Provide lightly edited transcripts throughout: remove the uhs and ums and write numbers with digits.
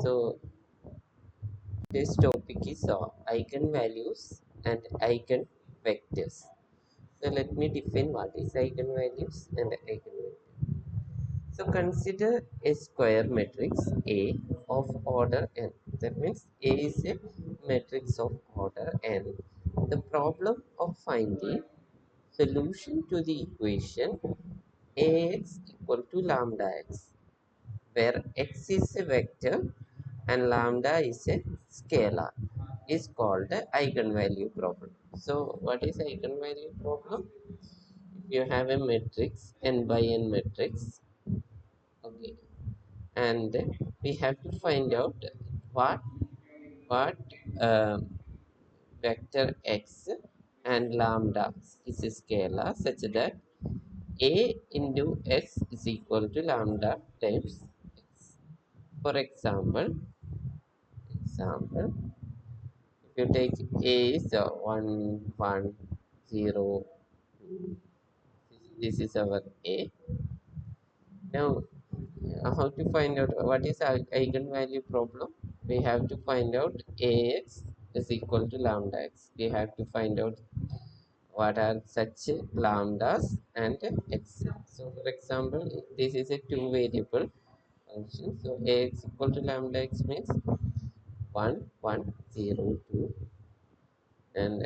So this topic is eigenvalues and eigenvectors. So let me define what is eigenvalues and eigenvectors. So consider a square matrix A of order n. That means A is a matrix of order n. The problem of finding solution to the equation Ax equal to lambda x, where x is a vector and lambda is a scalar, is called the eigenvalue problem. So what is eigenvalue problem? If you have a matrix n by n matrix, okay, and we have to find out what what uh, vector x and lambda is a scalar such that a into x is equal to lambda times x. For example, if you take a is 1 1 0, this is our a. Now how to find out what is our eigenvalue problem? We have to find out ax is equal to lambda x. We have to find out what are such lambdas and x. So for example, this is a two variable function. So ax equal to lambda x means 1 1 0 2, and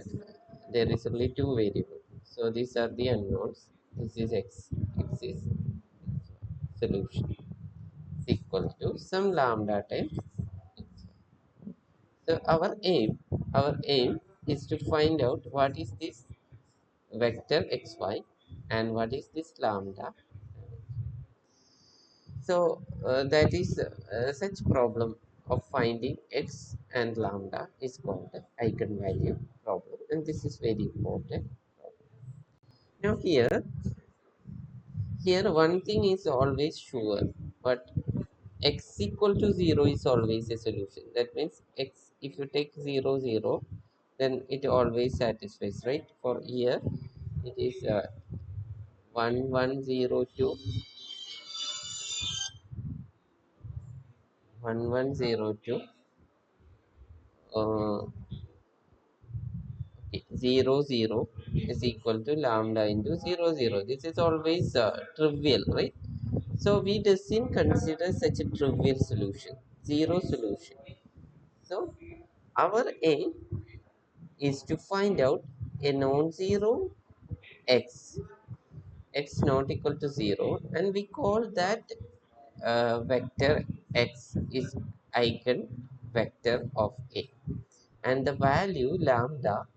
there is only two variables. So these are the unknowns. This is x is solution is equal to some lambda times x. So our aim is to find out what is this vector xy and what is this lambda. So that is such problem of finding x and lambda is called the eigenvalue problem, and this is very important. Now here one thing is always sure, but x equal to 0 is always a solution. That means x, if you take 0 0, then it always satisfies, right? For here it is 1 1 0 2, 1 1 0 2, uh, 0 0 is equal to lambda into 0 0. This is always trivial, right? So we doesn't consider such a trivial solution, zero solution. So our aim is to find out a non-zero x, x not equal to 0, and we call that vector x is eigen vector of A, and the value lambda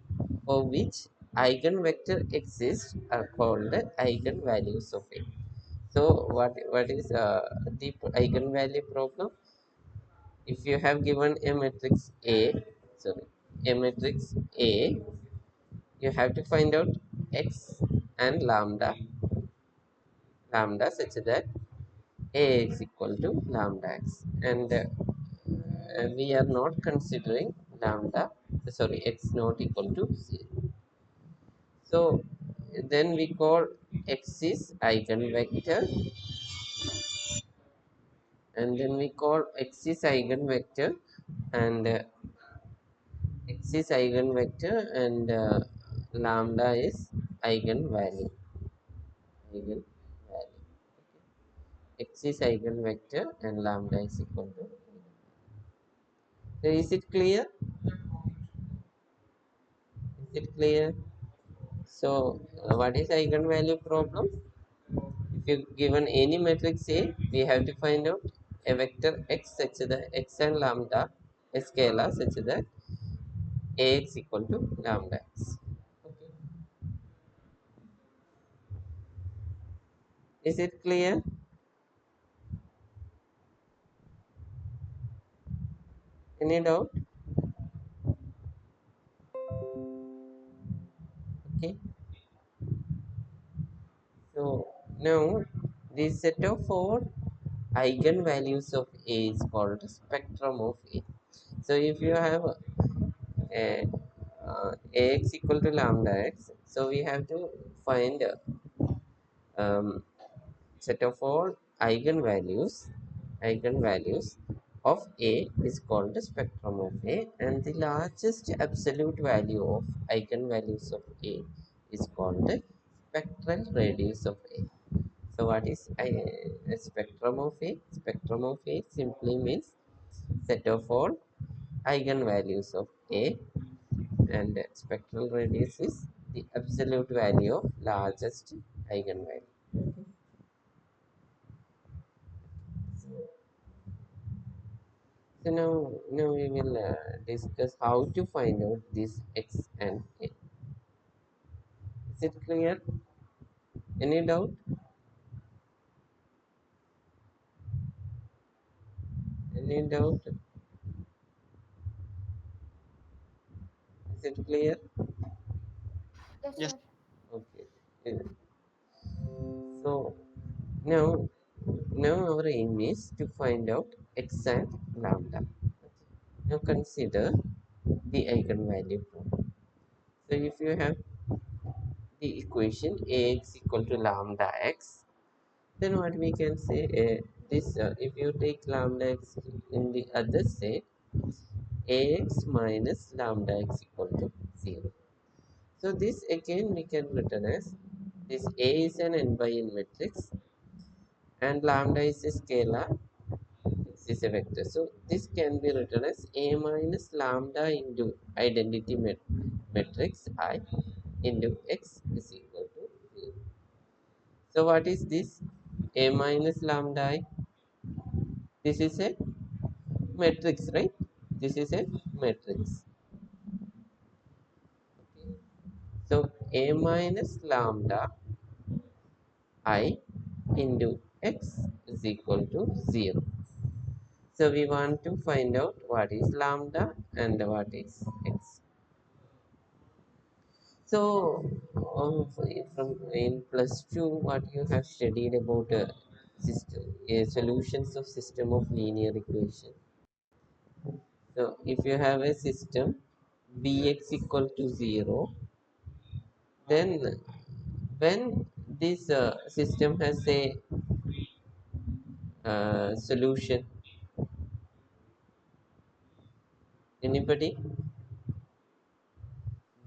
for which eigenvector exists are called the eigenvalues of A. So what is the eigenvalue problem? If you have given a matrix A, sorry, a matrix A, you have to find out x and lambda such that A is equal to lambda x, and we are not considering lambda, sorry, x not equal to 0. So then we call x is eigenvector, and then we call x is eigenvector, and x is eigenvector, and lambda is eigenvalue. Eigenvalue. X is eigenvector and lambda is equal to. So is it clear? Is it clear? So what is eigenvalue problem? If you given any matrix A, we have to find out a vector x such that x and lambda a scalar such that Ax equal to lambda x. Okay. Is it clear? Any doubt? Okay. So now this set of four eigenvalues of A is called spectrum of A. So if you have a, Ax equal to lambda x, so we have to find um, set of all eigenvalues of A is called the spectrum of A, and the largest absolute value of eigenvalues of A is called the spectral radius of A. So what is a spectrum of A? Spectrum of A simply means set of all eigenvalues of A, and spectral radius is the absolute value of largest eigenvalue. So now we will discuss how to find out this x and a. Is it clear? Any doubt? Any doubt? Is it clear? Yes, Yes. sir. Okay. Yeah. So now now our aim is to find out x and lambda. Now consider the eigenvalue problem. So if you have the equation ax equal to lambda x, then what we can say, this if you take lambda x in the other set, ax minus lambda x equal to 0. So this again we can written as, this A is an n by n matrix and lambda is a scalar, x is a vector. So this can be written as A minus lambda into identity matrix I into x is equal to 0. So what is this? A minus lambda I. This is a matrix, right? This is a matrix. Okay. So A minus lambda I into x is equal to 0. So we want to find out what is lambda and what is x. So from in plus 2, what you have studied about system, solutions of system of linear equation. So if you have a system bx equal to 0, then when this system has a solution, anybody,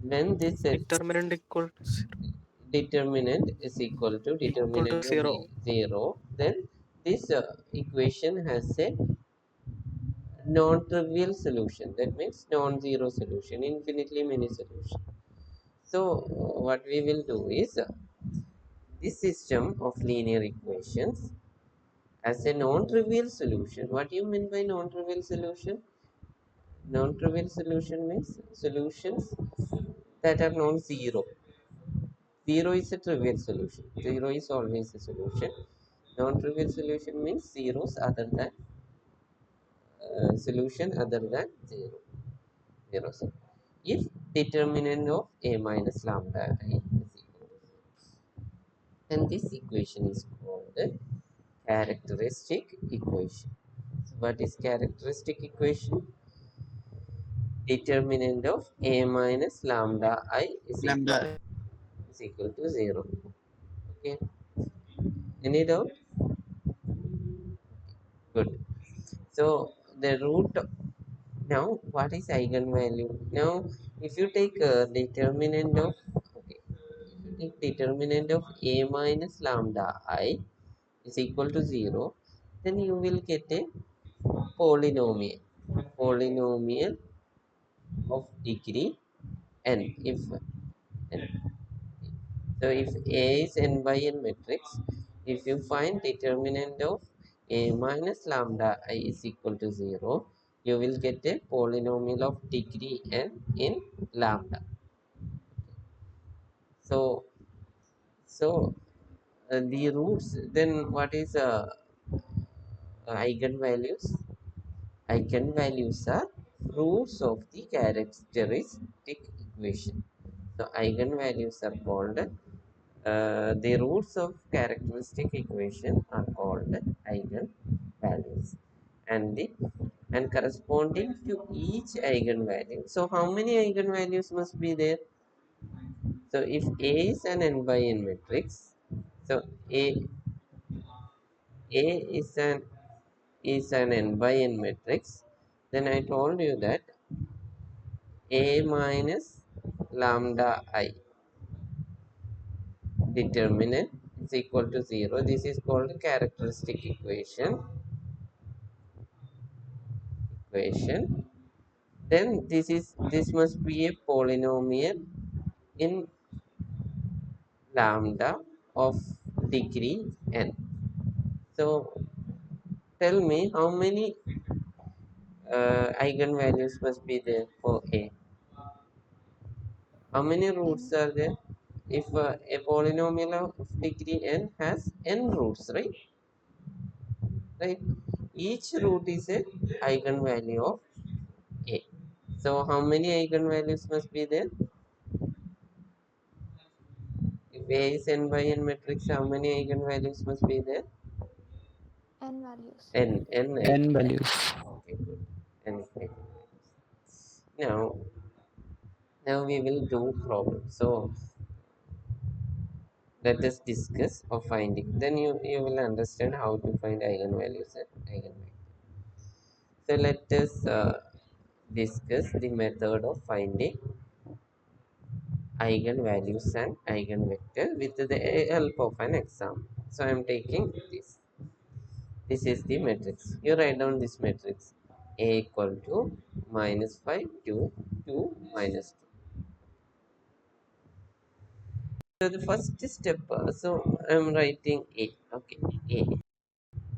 when this Determinant equal to determinant of 0. 0, then this equation has a non-trivial solution. That means non-zero solution, infinitely many solution. So what we will do is, this system of linear equations as a non-trivial solution. What do you mean by non-trivial solution? Non-trivial solution means solutions that are non-zero. Zero is a trivial solution. Zero is always a solution. Non-trivial solution means zeros other than solution other than zero. Zeros. If determinant of a minus lambda I is equal to 0, then this equation is called the characteristic equation. So what is characteristic equation? Determinant of a minus lambda I Lambda. is equal to 0. Okay. Any doubt? Good. So the root, now what is eigenvalue? Now if you take determinant of, okay, if you take determinant of a minus lambda I is equal to 0, then you will get a polynomial of degree n. If n, so if A is n by n matrix, if you find determinant of A minus lambda I is equal to 0, you will get a polynomial of degree n in lambda. So the roots, then what is eigenvalues? Eigenvalues are roots of the characteristic equation. So eigenvalues are called, the roots of characteristic equation are called eigenvalues, and the and corresponding to each eigenvalue. So how many eigenvalues must be there? So if A is an n by n matrix, so A is an is an n by n matrix, then I told you that A minus lambda I determinant is equal to 0. This is called characteristic equation. Then this must be a polynomial in lambda of degree n. So tell me how many eigenvalues must be there for A. How many roots n. are there? If a polynomial of degree n has n roots, right? Right. Each root is a eigenvalue of A. So how many eigenvalues must be there? If A is n by n matrix, how many eigenvalues must be there? N values. N N eigenvalues. values. Okay, good. N eigenvalues. Now, now we will do problem. So let us discuss or finding. Then you will understand how to find eigenvalues and eigenvectors. So let us discuss the method of finding eigenvalues and eigenvector with the help of an example. So I am taking this. This is the matrix. You write down this matrix. A equal to minus 5, 2, 2, minus 2. So the first step, so I am writing A. Okay, A.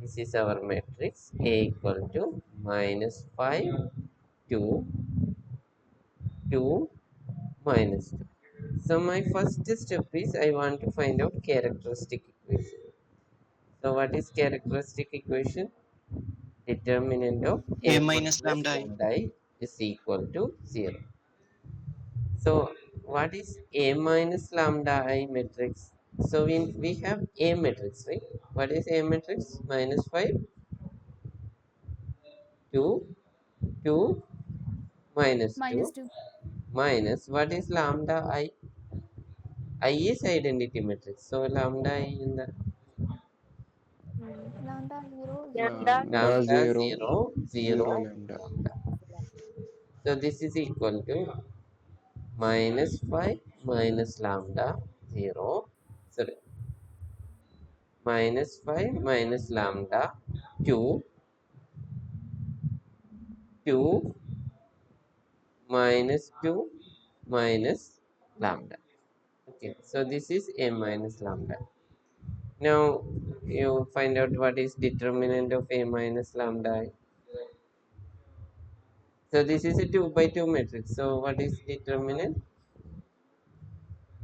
This is our matrix. A equal to minus 5, 2, 2, minus 2. So my first step is I want to find out characteristic equation. So what is characteristic equation? Determinant of A A1 minus plus lambda I. lambda I is equal to 0. So what is A minus lambda I matrix? So we have A matrix, right? What is A matrix? Minus 5, 2, 2, minus 2, Minus 2. minus what is lambda I? I is identity matrix. So lambda I in the Lambda 0, 0. Lambda lambda zero 0, zero 0, lambda. lambda. So this is equal to minus 5 minus lambda 0, sorry, minus 5 minus lambda 2, 2 minus 2 minus lambda. Okay, so this is A minus lambda. Now you find out what is determinant of A minus lambda. So this is a 2 by 2 matrix. So what is determinant?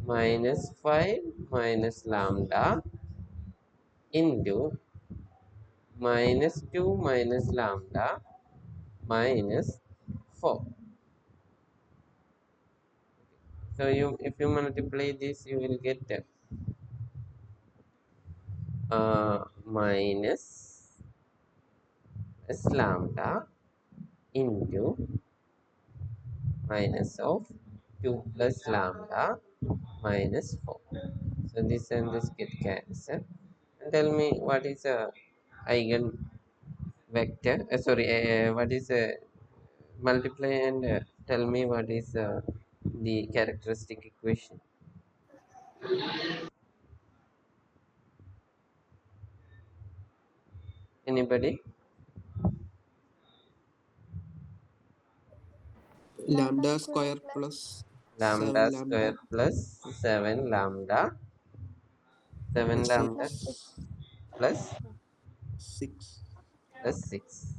Minus 5 minus lambda into minus 2 minus lambda minus 4. So if you multiply this, you will get minus s lambda into minus of 2 plus lambda minus 4. So this and this get cancelled. And tell me what is a eigen vector? Sorry, what is a multiply and tell me what is the characteristic equation. Anybody? Lambda Lambda square square plus plus Lambda 7 square lambda plus 7 lambda 7 lambda plus 6. 6 plus 6. 6.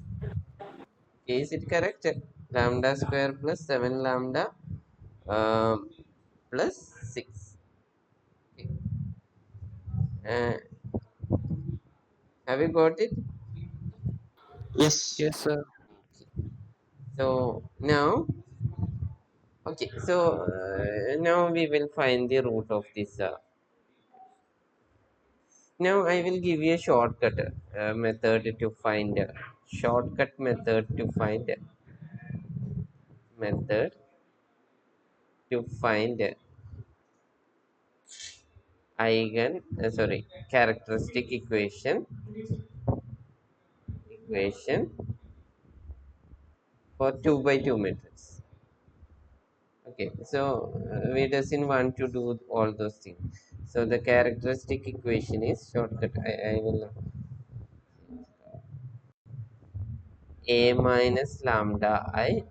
Okay, is it correct? Lambda square plus 7 lambda um, plus 6. Okay. Uh, have you got it? Yes. Yes, sir. So now, okay, so now we will find the root of this. Now I will give you a shortcut method to find shortcut method to find eigen sorry characteristic equation equation for 2 by 2 matrix. Okay, so we doesn't want to do all those things. So the characteristic equation is shortcut. I will a minus lambda I.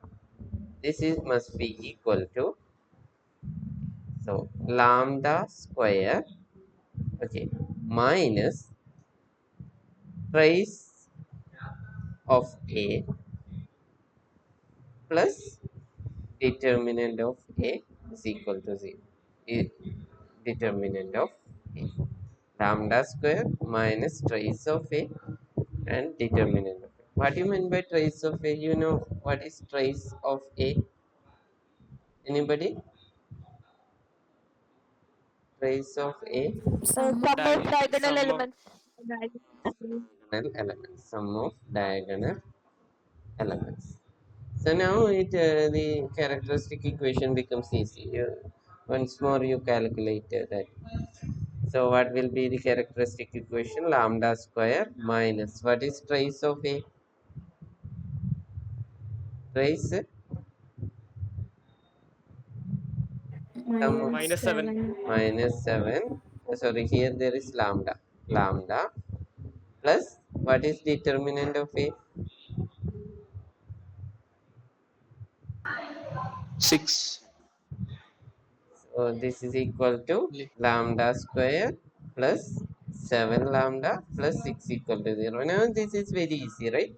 This is must be equal to, so lambda square, okay, minus trace of a plus determinant of a is equal to 0. Determinant of a. Lambda square minus trace of a and determinant of a. What do you mean by trace of a? You know what is trace of a? Anybody? Trace of a? Sum Sum of of diagonal sum of elements. Diagonal elements. Sum of diagonal elements. So now the characteristic equation becomes easy. Once more you calculate that. So what will be the characteristic equation? Lambda square minus what is trace of a? Trace sum of minus 7. minus 7. Sorry, here there is lambda. Lambda plus what is determinant of a? 6. So this is equal to lambda square plus 7 lambda plus 6 equal to 0. Now this is very easy, right?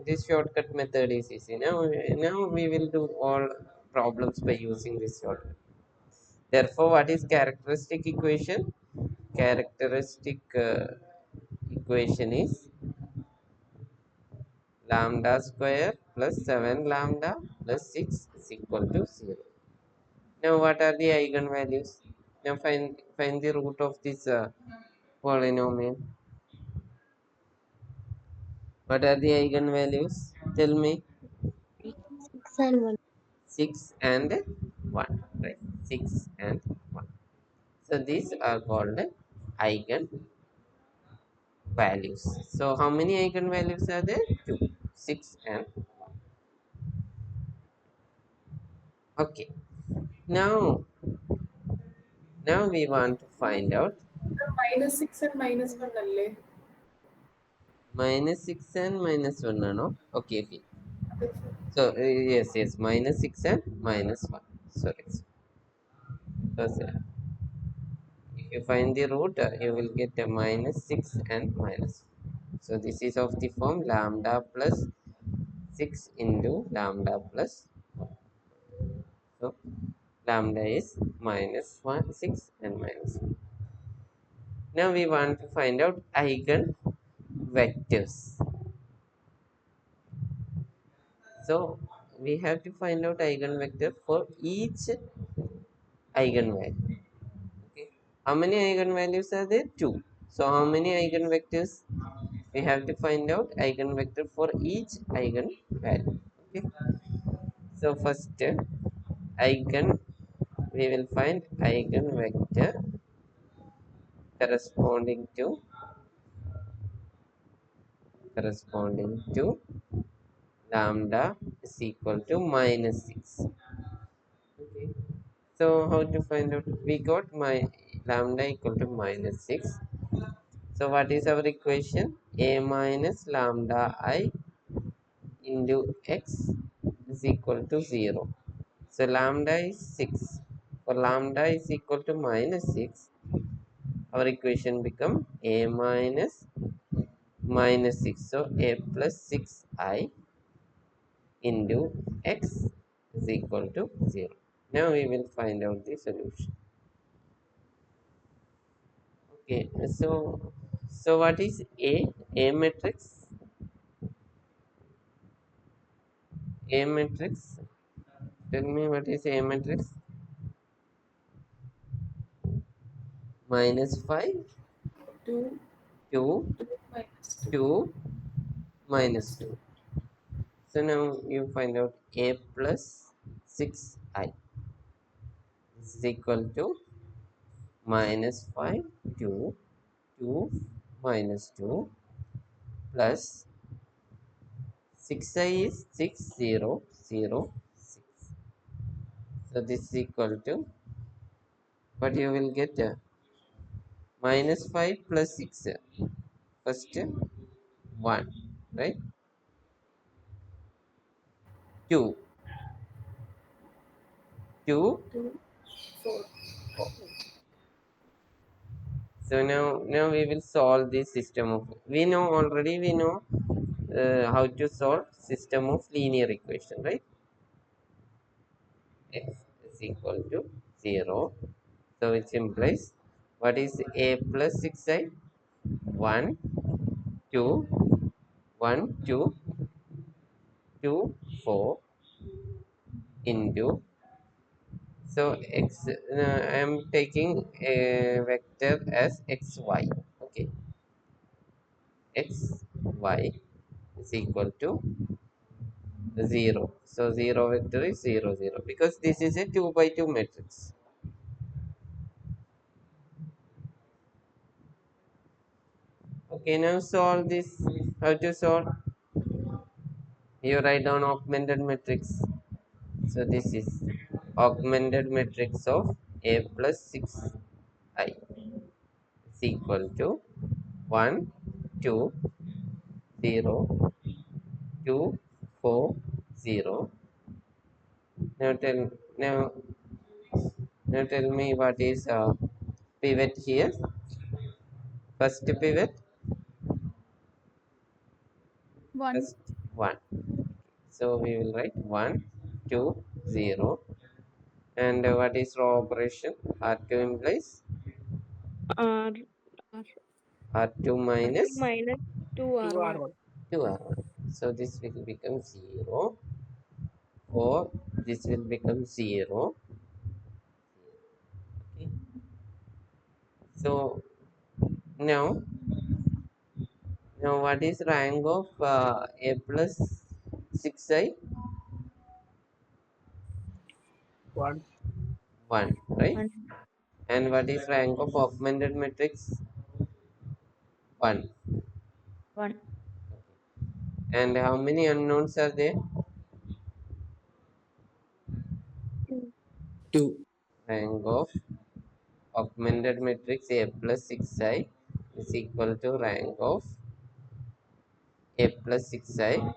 This shortcut method is easy. Now we will do all problems by using this shortcut. Therefore, what is characteristic equation? Characteristic equation is lambda square plus 7 lambda plus 6 is equal to 0. Now, what are the eigenvalues? Now, find the root of this polynomial. What are the eigenvalues? Tell me. 6 and 1, right? 6 and 1. So, these are called eigenvalues. So, how many eigenvalues are there? 2, 6 and 1. Okay. Now, now we want to find out minus 6 and minus 1 ಅಲ್ಲೇ minus 6 and minus 1, no? Okay, okay. So, yes, minus 6 and minus 1. Sorry. Because if you find the root, you will get a minus 6 and minus 1. So, this is of the form lambda plus 6 into lambda plus 1. So, lambda is minus 1, 6 and minus 1. Now, we want to find out eigenvectors. So, we have to find out eigenvector for each eigenvalue. Okay. How many eigenvalues are there? 2. So, how many eigenvectors? We have to find out eigenvector for each eigenvalue. Okay. So, first eigen, we will find eigenvector corresponding to lambda is equal to minus 6. Okay. So, how to find out? We got my lambda equal to minus 6. So, what is our equation? A minus lambda I into x is equal to 0. So, lambda is 6. For lambda is equal to minus 6, our equation become a minus 6. So, a plus 6I into x is equal to 0. Now, we will find out the solution. Okay, so what is A? A matrix? A matrix. Tell me what is A matrix? Minus 5, 2 2, 2 minus 2 2, minus minus 2. 2 So now you find out A plus 6I is equal to minus 5, 2, 2, minus 2, plus 6i is 6006. So this is equal to what you will get, minus 5 plus 6. First 1, right? 2, 2, 2, 4. 4. So now we will solve this system of, we know already, we know how to solve system of linear equation, right? X is equal to 0. So which implies what is a plus 6i? 1 2 1 2 2 4 into, so x, I am taking a vector as xy. Okay, xy is equal to 0. So 0 vector is 0 0 because this is a 2 by 2 matrix. Okay, now solve this. How to solve? You write down augmented matrix. So this is augmented matrix of a plus 6i is equal to 1 2 0 2 4 0. Now tell me what is pivot here. First pivot, One. first 1. So we will write 1 2 0. And what is row operation? R2 implies R, R, R2 R2 minus minus 2R1. 2R1. So this will become 0, or this will become 0. Okay. So now, what is rank of a plus 6i? 1. 1, right? 1, And what is rank of augmented matrix? 1. 1, And how many unknowns are there? 2, 2. Rank of augmented matrix a plus 6i is equal to rank of a plus 6i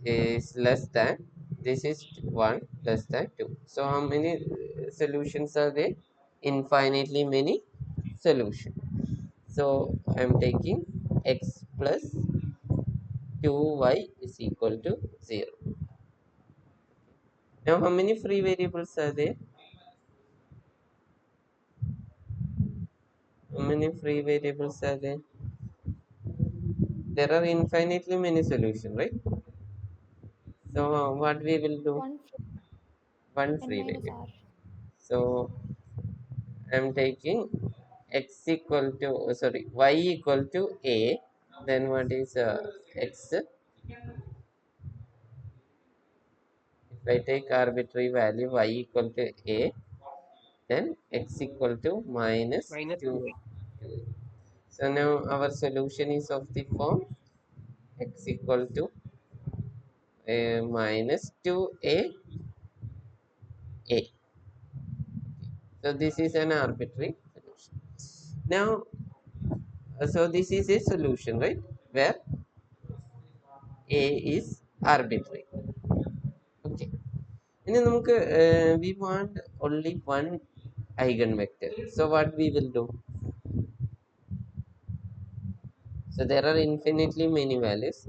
is less than, this is 1 less than 2. So how many solutions are there? Infinitely many solutions. So I am taking x plus 2y is equal to 0. Now how many free variables are there? How many free variables are there? There are infinitely many solutions, right? So what we will do? One free. One N free minus variable. R. So I'm taking x equal to, sorry, y equal to a. Then what is x? If I take arbitrary value y equal to a, then x equal to minus Minus 2. 2. So now our solution is of the form x equal to minus 2a. So this is an arbitrary solution. Now, so this is a solution, right? Where a is arbitrary. Okay. ഇനി നമുക്ക് we want only one eigenvector. So what we will do? So there are infinitely many values.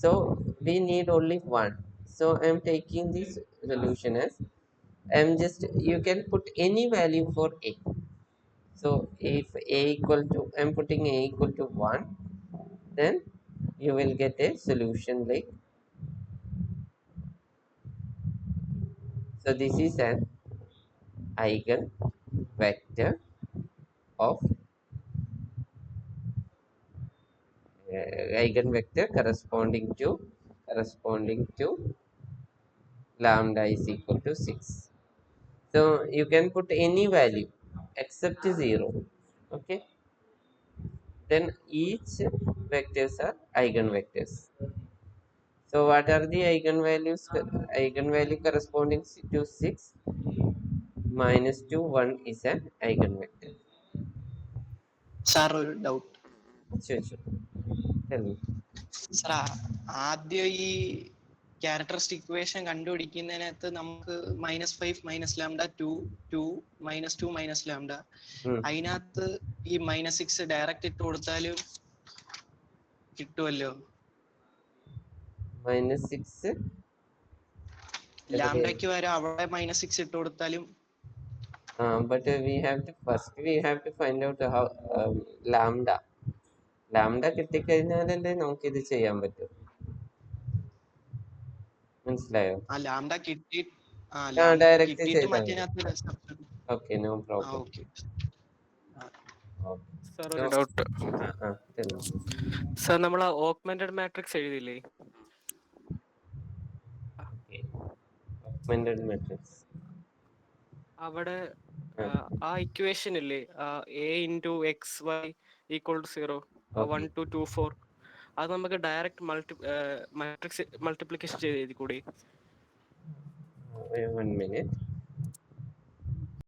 So we need only one. So I am taking this solution as, I'm just, you can put any value for a. So if a equal to, I'm putting a equal to 1, then you will get a solution like, so this is an eigenvector of eigenvector corresponding to lambda is equal to 6. So you can put any value except 0. Okay, then each vectors are eigenvectors. So what are the eigenvalues? Eigenvalue corresponding to 6 minus 2, 1 is an eigenvector. Sir ഒരു doubt. Sure, sure. Tell me. Sir ആദ്യം ഈ characteristic equation കണ്ടുപിടിക്കുന്നതിനകത്ത് നമുക്ക് -5 minus lambda 2 -2 minus lambda, അതിനകത്ത് ഈ -6 direct ഇട്ട് കൊടുത്താലും കിട്ടുമല്ലോ. -6 ലാംഡയ്ക്ക് വരെ അവിടെ -6 ഇട്ട് കൊടുത്താലും. but we have to find out how lambda കിട്ടിക്കഴിഞ്ഞാലല്ലേ നമുക്ക് ഇത് ചെയ്യാൻ പറ്റും. മനസ്സിലായോ? ആ ലാംഡ കിട്ടി ഡയറക്റ്റ് കിട്ടിയിട്ട് ചെയ്താൽ മതി. മറ്റേനകത്ത്. Okay, no problem. Okay. Sir ഒരു ഡൗട്ട്. സാർ നമ്മൾ ഓഗ്മെന്റഡ് മാട്രിക്സ് എഴുതില്ലേ? ഓഗ്മെന്റഡ് മാട്രിക്സ് അവിടെ ആ ഇക്വേഷൻ ഇല്ലേ, a into X Y equal to 0, 1 2 2 4, അത് നമുക്ക് ഡയറക്റ്റ് മാട്രിക്സ് മൾട്ടിപ്ലിക്കേഷൻ ചെയ്ത് എഴുതി കൂടി? 1 minute.